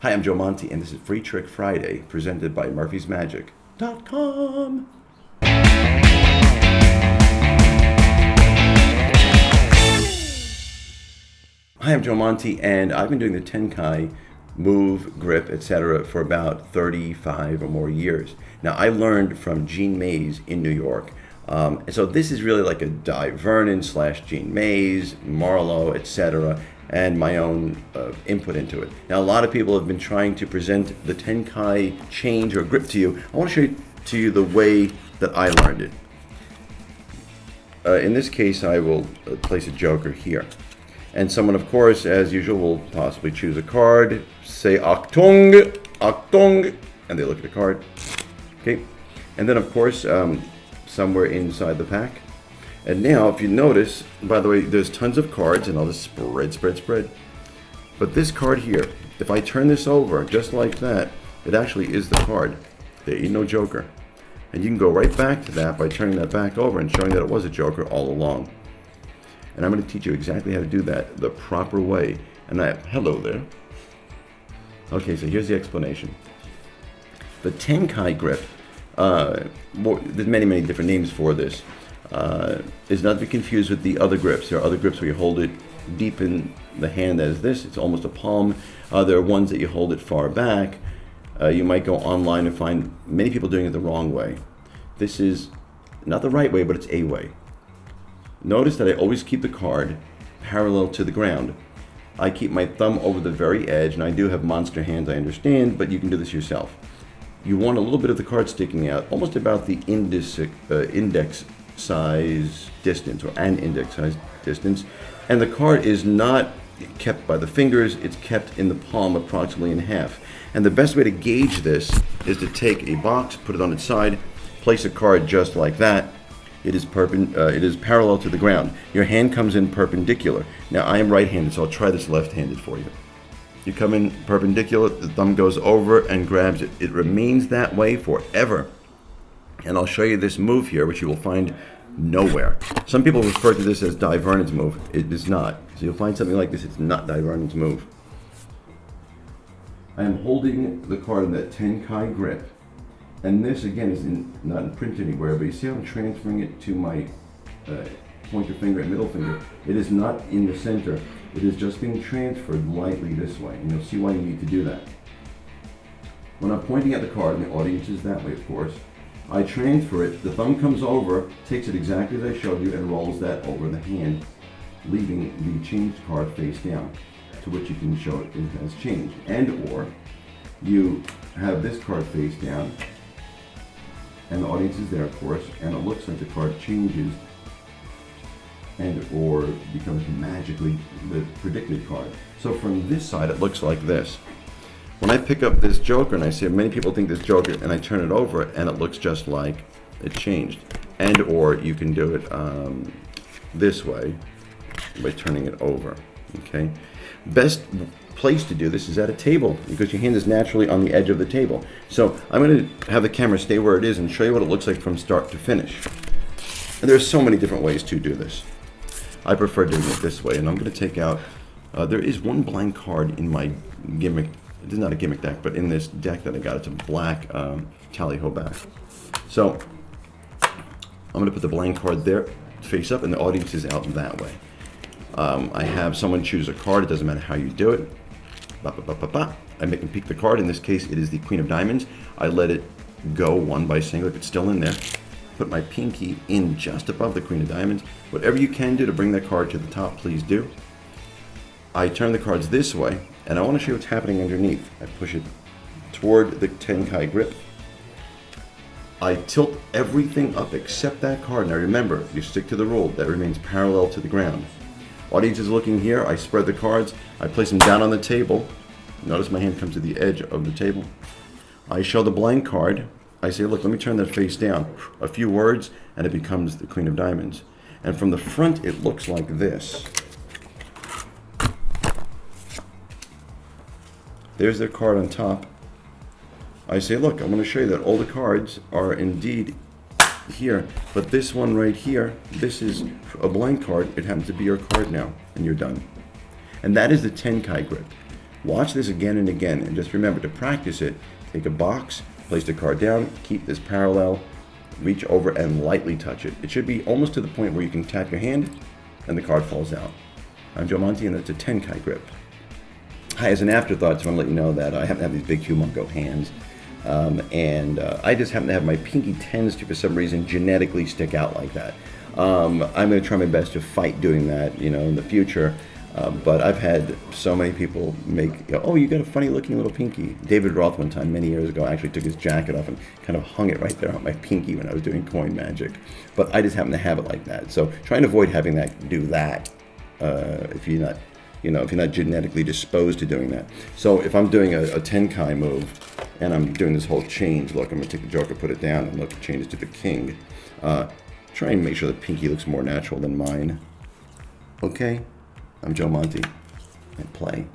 Hi, I'm Joe Monti, and this is Free Trick Friday, presented by murphysmagic.com. Hi, I'm Joe Monti, and I've been doing the Tenkai move, grip, etc. for about 35 or more years. Now, I learned from Gene Mays in New York. And so this is really like a Di Vernon / Gene Mays, Marlowe, etc., and my own input into it. Now, a lot of people have been trying to present the Tenkai change or grip to you. I want to show to you the way that I learned it. In this case, I will place a joker here. And someone, of course, as usual, will possibly choose a card, say Achtung, Achtung, and they look at the card. Okay, and then, of course, somewhere inside the pack. And now, if you notice, by the way, there's tons of cards, and I'll just spread. But this card here, if I turn this over just like that, it actually is the card. There ain't no joker. And you can go right back to that by turning that back over and showing that it was a joker all along. And I'm going to teach you exactly how to do that the proper way. And hello there. Okay, so here's the explanation. The Tenkai grip, there's many different names for this, is not to be confused with the other grips. There are other grips where you hold it deep in the hand as this. It's almost a palm. There are ones that you hold it far back. You might go online and find many people doing it the wrong way. This is not the right way, but it's a way. Notice that I always keep the card parallel to the ground. I keep my thumb over the very edge, and I do have monster hands, I understand, but you can do this yourself. You want a little bit of the card sticking out, almost about the index size distance, or an index size distance, and the card is not kept by the fingers, it's kept in the palm approximately in half. And the best way to gauge this is to take a box, put it on its side, place a card just like that. It is parallel to the ground. Your hand comes in perpendicular. Now, I am right-handed, so I'll try this left-handed for you. You come in perpendicular, the thumb goes over and grabs it. It remains that way forever. And I'll show you this move here, which you will find nowhere. Some people refer to this as Di Vernon's move. It is not. So you'll find something like this. It's not Di Vernon's move. I am holding the card in that Tenkai grip. And this, again, is not in print anywhere, but you see how I'm transferring it to my pointer finger and middle finger. It is not in the center. It is just being transferred lightly this way, and you'll see why you need to do that. When I'm pointing at the card, and the audience is that way, of course, I transfer it, the thumb comes over, takes it exactly as I showed you, and rolls that over the hand, leaving the changed card face down, to which you can show it has changed. And or you have this card face down, and the audience is there, of course, and it looks like the card changes and or becomes magically the predicted card. So from this side, it looks like this. When I pick up this joker, and I see many people think this joker, and I turn it over, and it looks just like it changed. And or you can do it this way by turning it over, okay? Best place to do this is at a table, because your hand is naturally on the edge of the table. So I'm going to have the camera stay where it is and show you what it looks like from start to finish. And there's so many different ways to do this. I prefer doing it this way, and I'm going to take out, there is one blank card in my gimmick. It is not a gimmick deck, but in this deck that I got, it's a black tally-ho back. So I'm going to put the blank card there, face up, and the audience is out that way. I have someone choose a card. It doesn't matter how you do it. I make them pick the card. In this case, it is the Queen of Diamonds. I let it go one by single if it's still in there. Put my pinky in just above the Queen of Diamonds. Whatever you can do to bring that card to the top, please do. I turn the cards this way, and I want to show you what's happening underneath. I push it toward the Tenkai grip. I tilt everything up except that card. Now remember, you stick to the rule. That remains parallel to the ground. Audience is looking here. I spread the cards. I place them down on the table. Notice my hand comes to the edge of the table. I show the blank card. I say, look, let me turn that face down. A few words, and it becomes the Queen of Diamonds. And from the front, it looks like this. There's their card on top. I say, look, I'm going to show you that all the cards are indeed here, but this one right here, this is a blank card. It happens to be your card now, and you're done. And that is the Tenkai grip. Watch this again and again, and just remember to practice it. Take a box, place the card down, keep this parallel, reach over and lightly touch it. It should be almost to the point where you can tap your hand and the card falls out. I'm Joe Monti, and that's a Tenkai grip. Hi, as an afterthought, just want to let you know that I happen to have these big humongo hands, and I just happen to have my pinky tends to, for some reason, genetically stick out like that. I'm going to try my best to fight doing that, in the future. But I've had so many people make, oh, you got a funny looking little pinky. David Roth one time, many years ago, actually took his jacket off and kind of hung it right there on my pinky when I was doing coin magic. But I just happen to have it like that. So try and avoid having that do that if you're not, if you're not genetically disposed to doing that. So if I'm doing a Tenkai move and I'm doing this whole change, look, I'm going to take the joker, put it down, and look, it changes to the king. Try and make sure the pinky looks more natural than mine. Okay? I'm Joe Monti, and play.